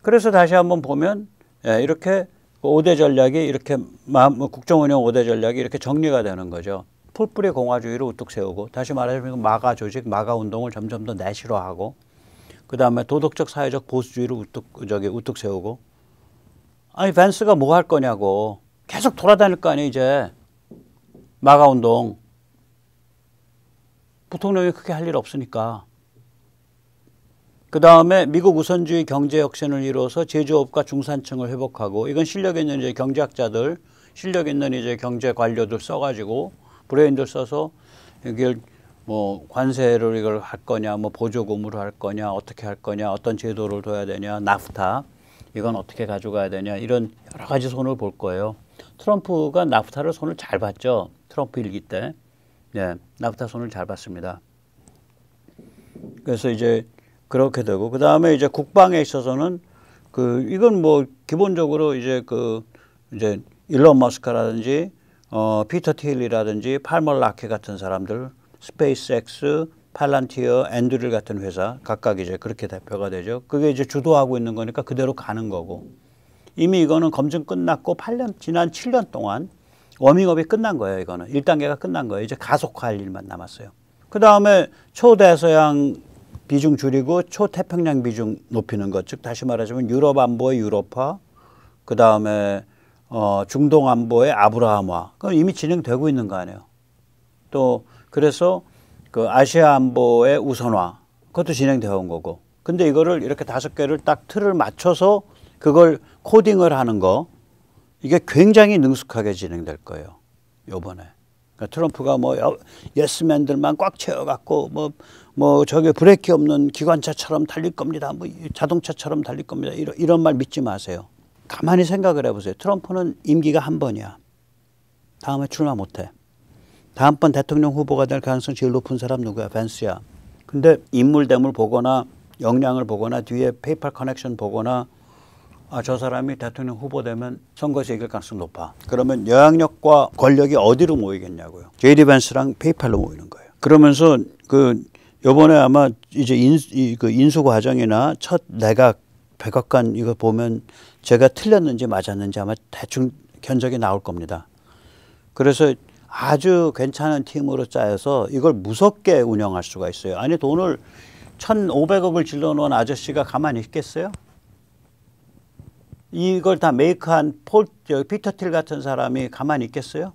그래서 다시 한번 보면 이렇게 5대 전략이 이렇게 국정운영 5대 전략이 이렇게 정리가 되는 거죠. 풀뿌리 공화주의를 우뚝 세우고 다시 말하자면 마가 조직, 마가 운동을 점점 더 내실화하고 그 다음에 도덕적 사회적 보수주의를 우뚝 세우고 아니 밴스가 뭐 할 거냐고 계속 돌아다닐 거 아니에요 이제 마가 운동 부통령이 크게 할 일 없으니까 그 다음에 미국 우선주의 경제 혁신을 이루어서 제조업과 중산층을 회복하고 이건 실력 있는 이제 경제학자들 실력 있는 이제 경제 관료들 써가지고 브레인들 써서 이걸 뭐 관세를 이걸 할 거냐 뭐 보조금으로 할 거냐 어떻게 할 거냐 어떤 제도를 둬야 되냐 나프타 이건 어떻게 가져가야 되냐 이런 여러 가지 손을 볼 거예요. 트럼프가 나프타를 손을 잘 봤죠. 트럼프 일기 때. 네, 나프타 손을 잘 봤습니다. 그래서 이제 그렇게 되고 그 다음에 이제 국방에 있어서는 이건 뭐 기본적으로 이제 이제 일론 머스크라든지 피터 틸리라든지 팔머 라케 같은 사람들 스페이스X, 팔란티어, 앤드릴 같은 회사 각각 이제 그렇게 대표가 되죠. 그게 이제 주도하고 있는 거니까 그대로 가는 거고 이미 이거는 검증 끝났고 지난 7년 동안 워밍업이 끝난 거예요. 이거는 1단계가 끝난 거예요. 이제 가속화할 일만 남았어요. 그 다음에 초대서양 비중 줄이고 초태평양 비중 높이는 것, 즉 다시 말하자면 유럽 안보의 유럽화, 그 다음에 중동 안보의 아브라함화, 그건 이미 진행되고 있는 거 아니에요. 또 그래서 그 아시아 안보의 우선화, 그것도 진행되어 온 거고. 근데 이거를 이렇게 5개를 딱 틀을 맞춰서 그걸 코딩을 하는 거, 이게 굉장히 능숙하게 진행될 거예요. 요번에. 그러니까 트럼프가 뭐 예스맨들만 꽉 채워갖고 뭐 저게 브레이크 없는 기관차처럼 달릴 겁니다. 뭐 자동차처럼 달릴 겁니다. 이런 말 믿지 마세요. 가만히 생각을 해보세요. 트럼프는 임기가 한 번이야. 다음에 출마 못해. 다음번 대통령 후보가 될 가능성이 제일 높은 사람 누구야? 밴스야. 근데 인물 대물 보거나 역량을 보거나 뒤에 페이팔 커넥션 보거나 저 사람이 대통령 후보 되면 선거에서 이길 가능성이 높아. 그러면 영향력과 권력이 어디로 모이겠냐고요. 제이디 밴스랑 페이팔로 모이는 거예요. 그러면서 요번에 아마 이제 인수 과정이나 첫 내각 백악관 이거 보면 제가 틀렸는지 맞았는지 아마 대충 견적이 나올 겁니다. 그래서 아주 괜찮은 팀으로 짜여서 이걸 무섭게 운영할 수가 있어요. 아니 돈을 1,500억을 질러놓은 아저씨가 가만히 있겠어요? 이걸 다 메이크한 피터 틸 같은 사람이 가만히 있겠어요?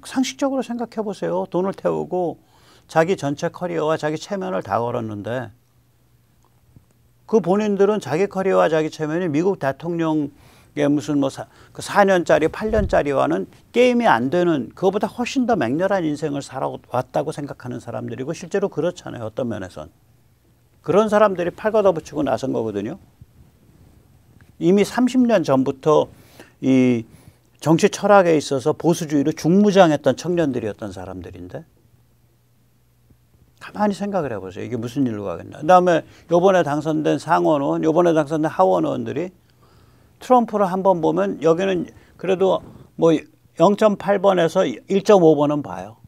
상식적으로 생각해 보세요. 돈을 태우고 자기 전체 커리어와 자기 체면을 다 걸었는데 그 본인들은 자기 커리어와 자기 체면이 미국 대통령의 무슨 뭐 4년짜리 8년짜리와는 게임이 안 되는 그거보다 훨씬 더 맹렬한 인생을 살아왔다고 생각하는 사람들이고 실제로 그렇잖아요. 어떤 면에선. 그런 사람들이 팔 걷어붙이고 나선 거거든요. 이미 30년 전부터 이 정치 철학에 있어서 보수주의로 중무장했던 청년들이었던 사람들인데 가만히 생각을 해보세요. 이게 무슨 일로 가겠나. 그 다음에 요번에 당선된 상원의원, 요번에 당선된 하원의원들이 트럼프를 한번 보면 여기는 그래도 뭐 0.8번에서 1.5번은 봐요.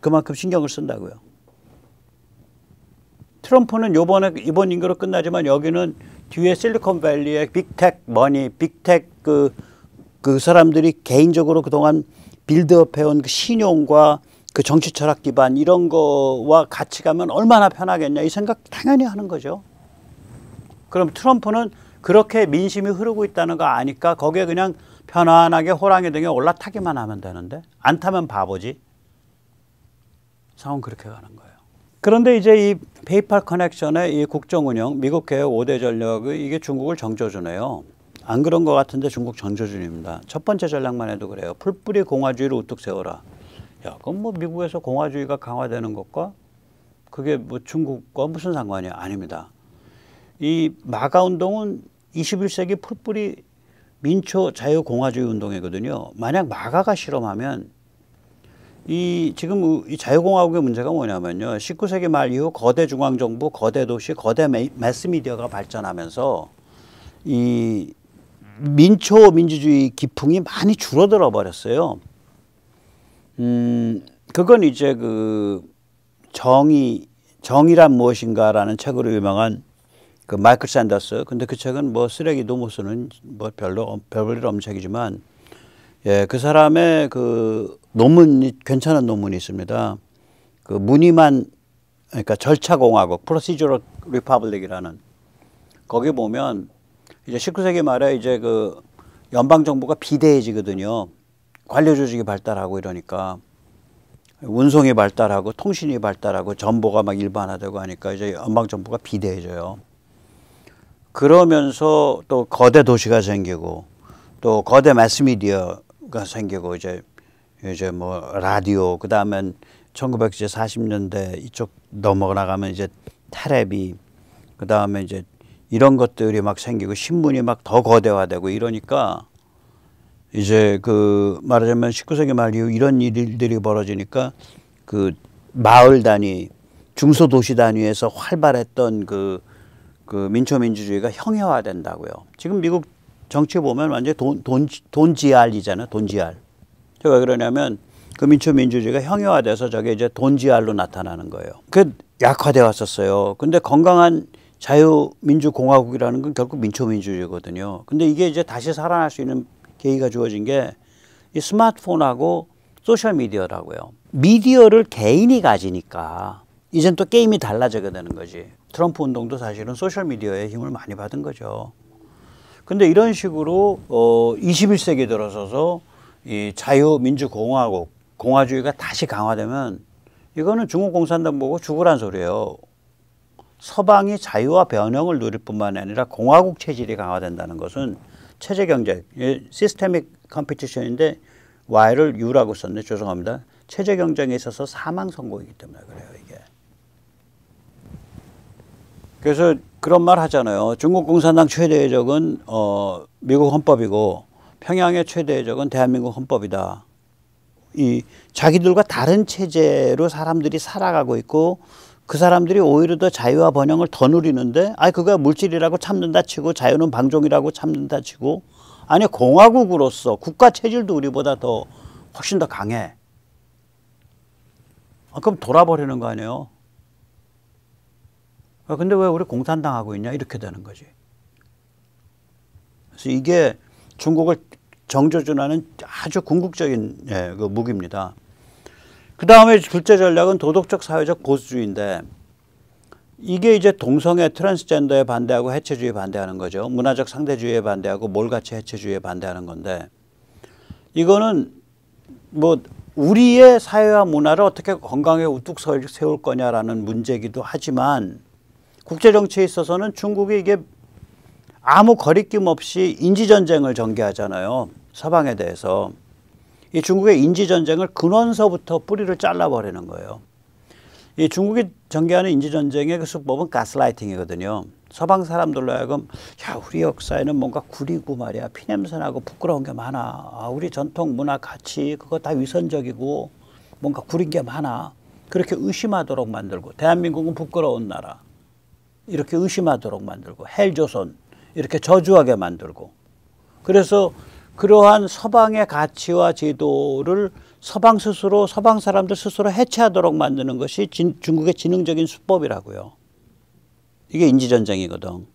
그만큼 신경을 쓴다고요. 트럼프는 이번 임기로 끝나지만 여기는 뒤에 실리콘밸리의 빅텍 머니, 빅텍 그 사람들이 개인적으로 그동안 빌드업 해온 그 신용과 그 정치 철학 기반 이런 거와 같이 가면 얼마나 편하겠냐 이 생각 당연히 하는 거죠. 그럼 트럼프는 그렇게 민심이 흐르고 있다는 거 아니까 거기에 그냥 편안하게 호랑이 등에 올라타기만 하면 되는데 안 타면 바보지. 상황 그렇게 가는 거예요. 그런데 이제 이 페이팔 커넥션의 이 국정운영, 미국 개혁 5대 전략이 이게 중국을 정조준해요. 안 그런 것 같은데 중국 정조준입니다. 첫 번째 전략만 해도 그래요. 풀뿌리 공화주의를 우뚝 세워라. 야, 그럼 뭐 미국에서 공화주의가 강화되는 것과 그게 뭐 중국과 무슨 상관이야? 아닙니다. 이 마가 운동은 21세기 풀뿌리 민초 자유공화주의 운동이거든요. 만약 마가가 실험하면 지금 이 자유공화국의 문제가 뭐냐면요. 19세기 말 이후 거대 중앙정부, 거대 도시, 거대 매스미디어가 발전하면서 이 민초 민주주의 기풍이 많이 줄어들어 버렸어요. 그건 이제 그 정의, 정의란 무엇인가라는 책으로 유명한 그 마이클 샌더스. 근데 그 책은 뭐 쓰레기도 못 쓰는 뭐 별볼일 없는 책이지만, 예, 그 사람의 그 논문이 괜찮은 논문이 있습니다. 그 무늬만, 그러니까 절차공화국, Procedural Republic이라는, 거기 보면 이제 19세기 말에 이제 그 연방 정부가 비대해지거든요. 관료 조직이 발달하고 이러니까 운송이 발달하고 통신이 발달하고 정보가 막 일반화되고 하니까 이제 연방 정부가 비대해져요. 그러면서 또 거대 도시가 생기고 또 거대 매스미디어가 생기고 이제 뭐 라디오, 그다음엔 1940년대 이쪽 넘어가면 이제 테레비, 그다음에 이제 이런 것들이 막 생기고 신문이 막 더 거대화되고 이러니까 이제 그 말하자면 19세기 말 이후 이런 일들이 벌어지니까 그 마을 단위, 중소도시 단위에서 활발했던 그 민초민주주의가 형해화된다고요. 지금 미국 정치 보면 완전 돈지알이잖아요. 돈지알. 왜 그러냐면 그 민초민주주의가 형해화돼서 저게 이제 돈지알로 나타나는 거예요. 그 약화돼 왔었어요. 근데 건강한 자유민주공화국이라는 건 결국 민초민주주의거든요. 근데 이게 이제 다시 살아날 수 있는 계기가 주어진 게 이 스마트폰하고 소셜미디어라고요. 미디어를 개인이 가지니까 이젠 또 게임이 달라지게 되는 거지. 트럼프 운동도 사실은 소셜미디어의 힘을 많이 받은 거죠. 근데 이런 식으로 21세기 들어서서 이 자유민주공화국, 공화주의가 다시 강화되면 이거는 중국 공산당 보고 죽으란 소리예요. 서방이 자유와 변형을 누릴 뿐만 아니라 공화국 체질이 강화된다는 것은 체제 경제, 시스테믹 컴피티션인데 Y를 U라고 썼네. 죄송합니다. 체제 경쟁에 있어서 사망 선고이기 때문에 그래요, 이게. 그래서 그런 말 하잖아요. 중국 공산당 최대의 적은 미국 헌법이고 평양의 최대의 적은 대한민국 헌법이다. 이 자기들과 다른 체제로 사람들이 살아가고 있고 그 사람들이 오히려 더 자유와 번영을 더 누리는데, 그거야 물질이라고 참는다 치고 자유는 방종이라고 참는다 치고, 아니 공화국으로서 국가 체질도 우리보다 더 훨씬 더 강해. 그럼 돌아버리는 거 아니에요? 근데 왜 우리 공산당 하고 있냐? 이렇게 되는 거지. 그래서 이게 중국을 정조준하는 아주 궁극적인 그 무기입니다. 그 다음에 둘째 전략은 도덕적 사회적 보수주의인데, 이게 이제 동성애 트랜스젠더에 반대하고 해체주의에 반대하는 거죠. 문화적 상대주의에 반대하고 몰같이 해체주의에 반대하는 건데, 이거는 뭐 우리의 사회와 문화를 어떻게 건강하게 우뚝 세울 거냐라는 문제이기도 하지만, 국제정치에 있어서는 중국이 이게 아무 거리낌 없이 인지전쟁을 전개하잖아요. 서방에 대해서. 이 중국의 인지전쟁을 근원서부터 뿌리를 잘라버리는 거예요. 이 중국이 전개하는 인지전쟁의 그 수법은 가스라이팅이거든요. 서방 사람들로 하여금 우리 역사에는 뭔가 구리고 말이야, 피냄새나고 부끄러운 게 많아. 우리 전통 문화 가치 그거 다 위선적이고 뭔가 구린 게 많아. 그렇게 의심하도록 만들고, 대한민국은 부끄러운 나라 이렇게 의심하도록 만들고, 헬조선 이렇게 저주하게 만들고, 그래서 그러한 서방의 가치와 제도를 서방 사람들 스스로 해체하도록 만드는 것이 중국의 지능적인 수법이라고요. 이게 인지전쟁이거든.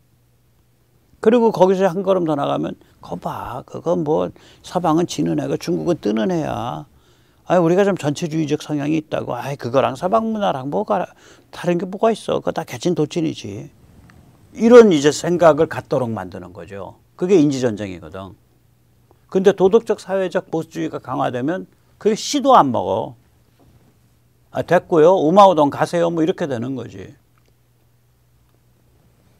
그리고 거기서 한 걸음 더 나가면, 봐, 그건 뭐 서방은 지는 애고 중국은 뜨는 애야. 우리가 좀 전체주의적 성향이 있다고. 그거랑 서방 문화랑 뭐가 다른 게 뭐가 있어. 그거 다 개친 도찐이지. 이런 이제 생각을 갖도록 만드는 거죠. 그게 인지전쟁이거든. 근데 도덕적 사회적 보수주의가 강화되면 그게 씨도 안 먹어. 됐고요. 우마우동 가세요. 뭐 이렇게 되는 거지.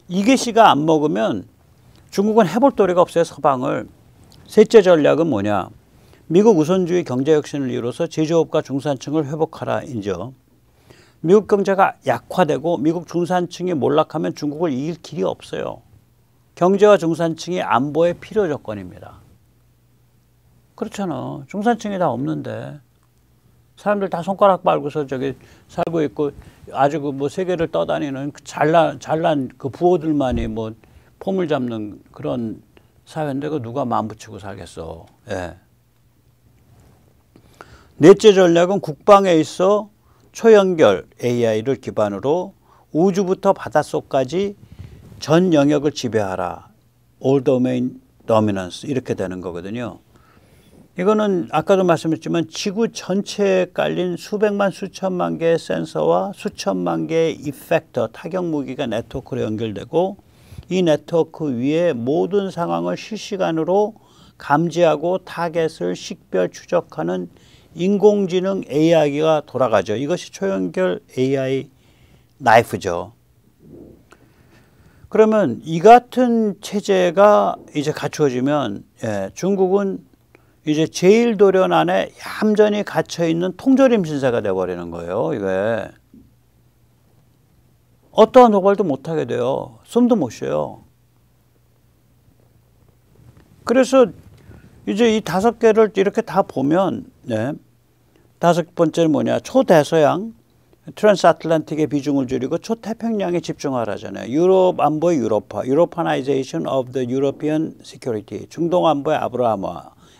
이게 씨가 안 먹으면 중국은 해볼 도리가 없어요. 서방을. 셋째 전략은 뭐냐. 미국 우선주의 경제혁신을 이뤄서 제조업과 중산층을 회복하라 인죠. 미국 경제가 약화되고 미국 중산층이 몰락하면 중국을 이길 길이 없어요. 경제와 중산층이 안보의 필요 조건입니다. 그렇잖아. 중산층이 다 없는데 사람들 다 손가락 빨고서 저기 살고 있고, 아주 그 뭐 세계를 떠다니는 잘난 그 부호들만이 뭐 폼을 잡는 그런 사회인데 그 누가 마음 붙이고 살겠어. 예. 넷째 전략은 국방에 있어 초연결 AI를 기반으로 우주부터 바닷속까지 전 영역을 지배하라. All Domain Dominance 이렇게 되는 거거든요. 이거는 아까도 말씀드렸지만 지구 전체에 깔린 수백만 수천만 개의 센서와 수천만 개의 이펙터 타격 무기가 네트워크로 연결되고 이 네트워크 위에 모든 상황을 실시간으로 감지하고 타겟을 식별 추적하는 인공지능 AI가 돌아가죠. 이것이 초연결 AI 나이프죠. 그러면 이 같은 체제가 이제 갖추어지면 중국은 이제 제1도련 안에 얌전히 갇혀있는 통조림 신세가 돼버리는 거예요. 이게 어떠한 도발도 못하게 돼요. 숨도 못 쉬어요. 그래서 이제 이 5개를 이렇게 다 보면 5번째는 뭐냐. 초대서양 트랜스아틀란틱의 비중을 줄이고 초태평양에 집중하라잖아요. 유럽 안보의 유럽화, Europeanization of the European Security, 중동 안보의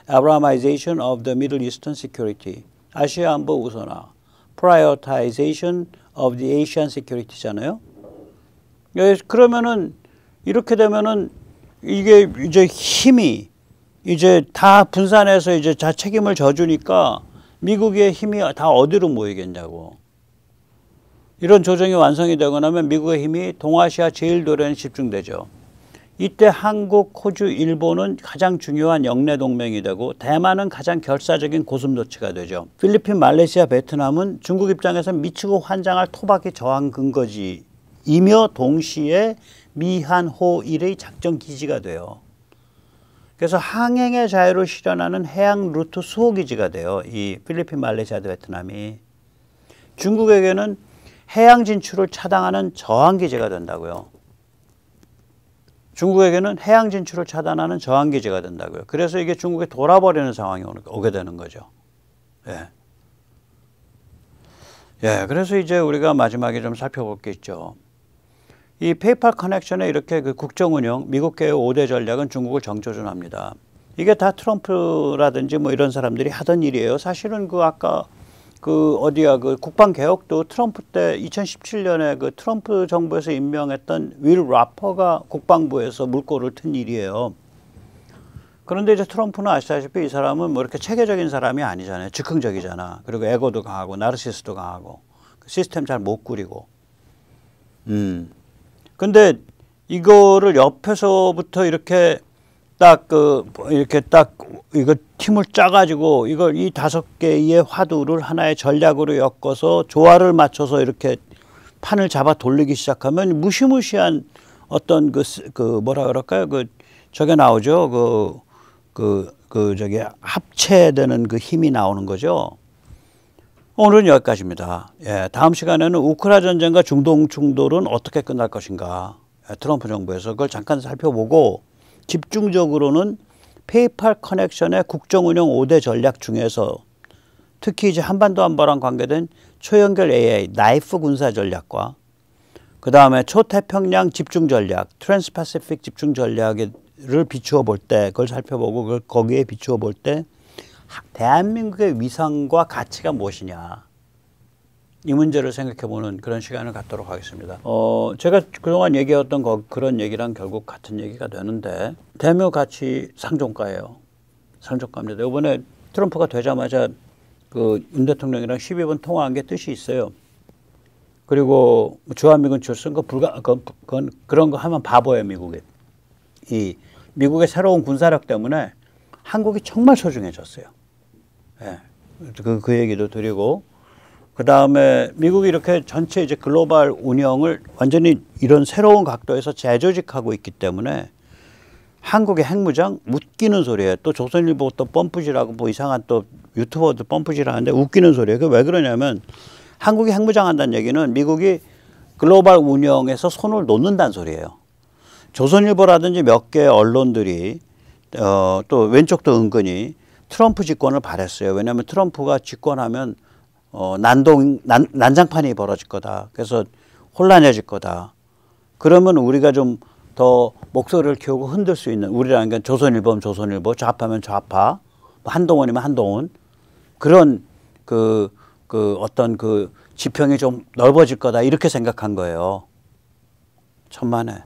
Abrahamization of the Middle Eastern Security, 아시아 안보 우선화, Prioritization of the Asian Security잖아요. 그러면은 이렇게 되면은 이게 이제 힘이 이제 다 분산해서 이제 다 책임을 져주니까 미국의 힘이 다 어디로 모이겠냐고. 이런 조정이 완성이 되고 나면 미국의 힘이 동아시아 제1도련에 집중되죠. 이때 한국, 호주, 일본은 가장 중요한 영내 동맹이 되고 대만은 가장 결사적인 고슴도치가 되죠. 필리핀, 말레이시아, 베트남은 중국 입장에서 미치고 환장할 토박이 저항 근거지이며 동시에 미한, 호, 일의 작전 기지가 돼요. 그래서 항행의 자유를 실현하는 해양 루트 수호기지가 돼요. 이 필리핀, 말레이시아, 베트남이. 중국에게는 해양 진출을 차단하는 저항기지가 된다고요. 중국에게는 해양 진출을 차단하는 저항기지가 된다고요. 그래서 이게 중국에 돌아버리는 상황이 오게 되는 거죠. 그래서 이제 우리가 마지막에 좀 살펴볼 게 있죠. 이 페이팔 커넥션의 이렇게 그 국정운영, 미국계의 5대 전략은 중국을 정조준합니다. 이게 다 트럼프라든지 뭐 이런 사람들이 하던 일이에요. 사실은 그 아까 그 국방개혁도 트럼프 때 2017년에 그 트럼프 정부에서 임명했던 윌 라퍼가 국방부에서 물꼬를 튼 일이에요. 그런데 이제 트럼프는 아시다시피 이 사람은 뭐 이렇게 체계적인 사람이 아니잖아요. 즉흥적이잖아. 그리고 에고도 강하고 나르시스도 강하고 시스템 잘 못 꾸리고. 근데 이거를 옆에서부터 이렇게 이거 팀을 짜가지고 이걸 이 5개의 화두를 하나의 전략으로 엮어서 조화를 맞춰서 이렇게 판을 잡아 돌리기 시작하면 무시무시한 어떤 뭐라 그럴까요? 저게 나오죠. 저기 합체되는 그 힘이 나오는 거죠. 오늘은 여기까지입니다. 다음 시간에는 우크라이나 전쟁과 중동 충돌은 어떻게 끝날 것인가. 트럼프 정부에서 그걸 잠깐 살펴보고 집중적으로는 페이팔 커넥션의 국정운영 5대 전략 중에서 특히 이제 한반도 안보랑 관계된 초연결 AI, 나이프 군사 전략과 그 다음에 초태평양 집중 전략, 트랜스패시픽 집중 전략을 비추어 볼 때 그걸 살펴보고 그걸 거기에 비추어 볼 때 대한민국의 위상과 가치가 무엇이냐. 이 문제를 생각해보는 그런 시간을 갖도록 하겠습니다. 제가 그동안 얘기했던 그런 얘기랑 결국 같은 얘기가 되는데 대한민국 가치 상종가예요. 상종가입니다. 이번에 트럼프가 되자마자 윤 대통령이랑 12분 통화한 게 뜻이 있어요. 그리고 주한미군 출신 그런 거 하면 바보예요, 미국에. 미국의 새로운 군사력 때문에 한국이 정말 소중해졌어요. 그 얘기도 드리고, 그 다음에 미국이 이렇게 전체 이제 글로벌 운영을 완전히 이런 새로운 각도에서 재조직하고 있기 때문에 한국의 핵무장 웃기는 소리예요. 또 조선일보 또 펌프질하고 뭐 이상한 또 유튜버도 펌프질하는데 웃기는 소리예요. 그게 왜 그러냐면 한국이 핵무장한다는 얘기는 미국이 글로벌 운영에서 손을 놓는다는 소리예요. 조선일보라든지 몇 개의 언론들이 또 왼쪽도 은근히 트럼프 집권을 바랬어요. 왜냐하면 트럼프가 집권하면 난장판이 벌어질 거다. 그래서 혼란해질 거다. 그러면 우리가 좀 더 목소리를 키우고 흔들 수 있는, 우리라는 게 조선일보면 조선일보, 좌파면 좌파, 한동훈이면 한동훈, 그런 어떤 지평이 좀 넓어질 거다 이렇게 생각한 거예요. 천만에.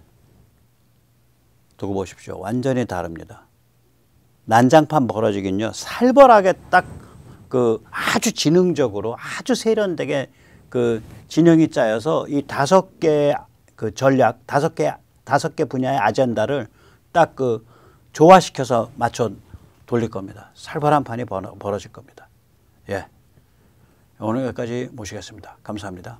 두고 보십시오. 완전히 다릅니다. 난장판 벌어지긴요. 살벌하게 딱 그 아주 지능적으로 아주 세련되게 그 진영이 짜여서 이 5개 그 전략, 5개 분야의 아젠다를 딱 그 조화시켜서 맞춰 돌릴 겁니다. 살벌한 판이 벌어질 겁니다. 예. 오늘 여기까지 모시겠습니다. 감사합니다.